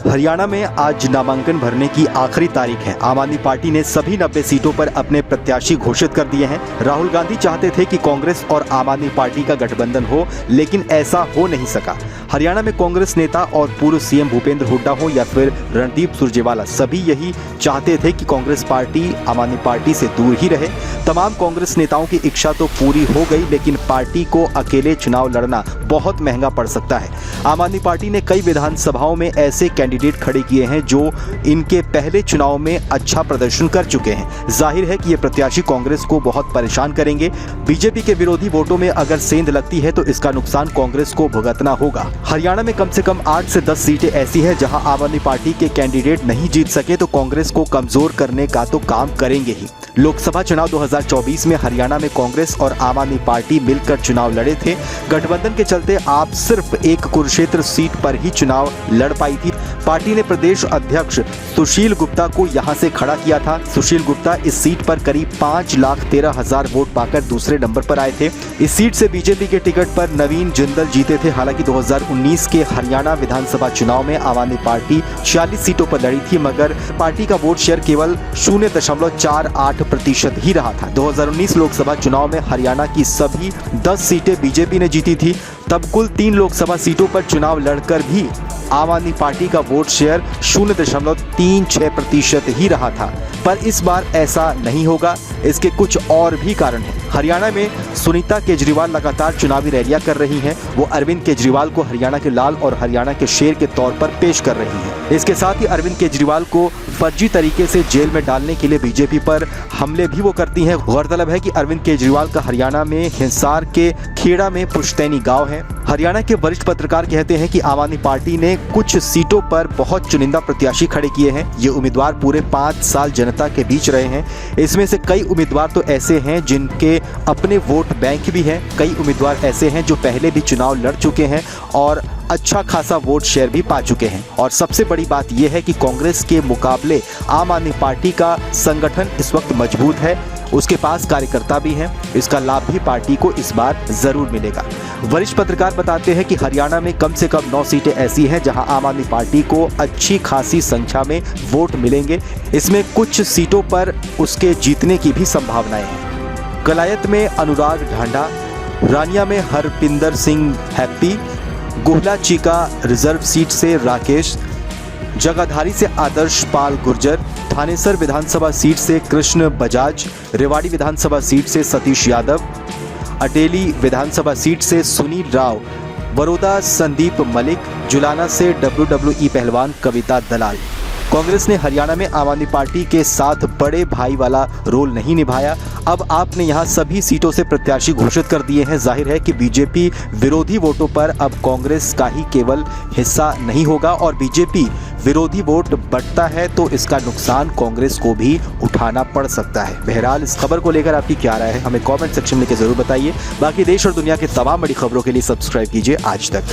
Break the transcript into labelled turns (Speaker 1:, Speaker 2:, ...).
Speaker 1: हरियाणा में आज नामांकन भरने की आखिरी तारीख है। आम आदमी पार्टी ने सभी 90 सीटों पर अपने प्रत्याशी घोषित कर दिए हैं। राहुल गांधी चाहते थे कि कांग्रेस और आम आदमी पार्टी का गठबंधन हो, लेकिन ऐसा हो नहीं सका। हरियाणा में कांग्रेस नेता और पूर्व सीएम भूपेंद्र हुड्डा हो या फिर रणदीप सुरजेवाला, सभी यही चाहते थे कि कांग्रेस पार्टी आम आदमी पार्टी से दूर ही रहे। तमाम कांग्रेस नेताओं की इच्छा तो पूरी हो गई, लेकिन पार्टी को अकेले चुनाव लड़ना बहुत महंगा पड़ सकता है। आम आदमी पार्टी ने कई विधानसभाओं में ऐसे कैंडिडेट खड़े किए हैं जो इनके पहले चुनाव में अच्छा प्रदर्शन कर चुके हैं। जाहिर है कि ये प्रत्याशी कांग्रेस को बहुत परेशान करेंगे। बीजेपी के विरोधी वोटों में अगर सेंध लगती है तो इसका नुकसान कांग्रेस को भुगतना होगा। हरियाणा में कम से कम 8 से 10 सीटें ऐसी हैं जहां आम आदमी पार्टी के कैंडिडेट नहीं जीत सके तो कांग्रेस को कमजोर करने का तो काम करेंगे ही। लोकसभा चुनाव 2024 में हरियाणा में कांग्रेस और आम आदमी पार्टी मिलकर चुनाव लड़े थे। गठबंधन के चलते आप सिर्फ एक कुरुक्षेत्र सीट पर ही चुनाव लड़ पाई थी। पार्टी ने प्रदेश अध्यक्ष सुशील गुप्ता को यहां से खड़ा किया था। सुशील गुप्ता इस सीट पर करीब 5,13,000 वोट पाकर दूसरे नंबर पर आए थे। इस सीट से बीजेपी के टिकट पर नवीन जिंदल जीते थे। हालांकि 2019 के हरियाणा विधानसभा चुनाव में आम आदमी पार्टी 46 सीटों पर लड़ी थी, मगर पार्टी का वोट शेयर केवल 0.48% ही रहा था। 2019 लोकसभा चुनाव में हरियाणा की सभी 10 सीटें बीजेपी ने जीती थी। तब कुल 3 लोकसभा सीटों पर चुनाव लड़कर भी आम आदमी पार्टी का वोट शेयर 0.36% ही रहा था। पर इस बार ऐसा नहीं होगा। इसके कुछ और भी कारण हैं। हरियाणा में सुनीता केजरीवाल लगातार चुनावी रैलियां कर रही हैं। वो अरविंद केजरीवाल को हरियाणा के लाल और हरियाणा के शेर के तौर पर पेश कर रही हैं। इसके साथ ही अरविंद केजरीवाल को फर्जी तरीके से जेल में डालने के लिए बीजेपी पर हमले भी वो करती हैं। गौरतलब है कि अरविंद केजरीवाल का हरियाणा में हिसार के खेड़ा में पुश्तैनी गांव है। हरियाणा के वरिष्ठ पत्रकार कहते हैं कि आम आदमी पार्टी ने कुछ सीटों पर बहुत चुनिंदा प्रत्याशी खड़े किए हैं। ये उम्मीदवार पूरे 5 साल जनता के बीच रहे हैं। इसमें से कई उम्मीदवार तो ऐसे हैं जिनके अपने वोट बैंक भी हैं। कई उम्मीदवार ऐसे हैं जो पहले भी चुनाव लड़ चुके हैं और अच्छा खासा वोट शेयर भी पा चुके हैं। और सबसे बड़ी बात यह है कि कांग्रेस के मुकाबले आम आदमी पार्टी का संगठन इस वक्त मजबूत है। उसके पास कार्यकर्ता भी हैं। इसका लाभ भी पार्टी को इस बार जरूर मिलेगा। वरिष्ठ पत्रकार बताते हैं कि हरियाणा में कम से कम 9 सीटें ऐसी हैं जहां आम आदमी पार्टी को अच्छी खासी संख्या में वोट मिलेंगे। इसमें कुछ सीटों पर उसके जीतने की भी संभावनाएं हैं। कलायत में अनुराग ढांडा, रानिया में Harpinder Singh happy, Guhla Chica reserve seat से राकेश, जगाधारी से आदर्श पाल गुर्जर, थानेसर विधानसभा सीट से कृष्ण बजाज, रेवाड़ी विधानसभा सीट से सतीश यादव, अटेली विधानसभा सीट से सुनील राव, बड़ौदा संदीप मलिक, जुलाना से WWE पहलवान कविता दलाल। कांग्रेस ने हरियाणा में आम आदमी पार्टी के साथ बड़े भाई वाला रोल नहीं निभाया। अब आपने यहां सभी सीटों से प्रत्याशी घोषित कर दिए हैं। जाहिर है कि बीजेपी विरोधी वोटों पर अब कांग्रेस का ही केवल हिस्सा नहीं होगा और बीजेपी विरोधी वोट बढ़ता है तो इसका नुकसान कांग्रेस को भी उठाना पड़ सकता है। बहरहाल इस खबर को लेकर आपकी क्या राय है, हमें कमेंट सेक्शन में लिखकर जरूर बताइए। बाकी देश और दुनिया के तमाम बड़ी खबरों के लिए सब्सक्राइब कीजिए आज तक।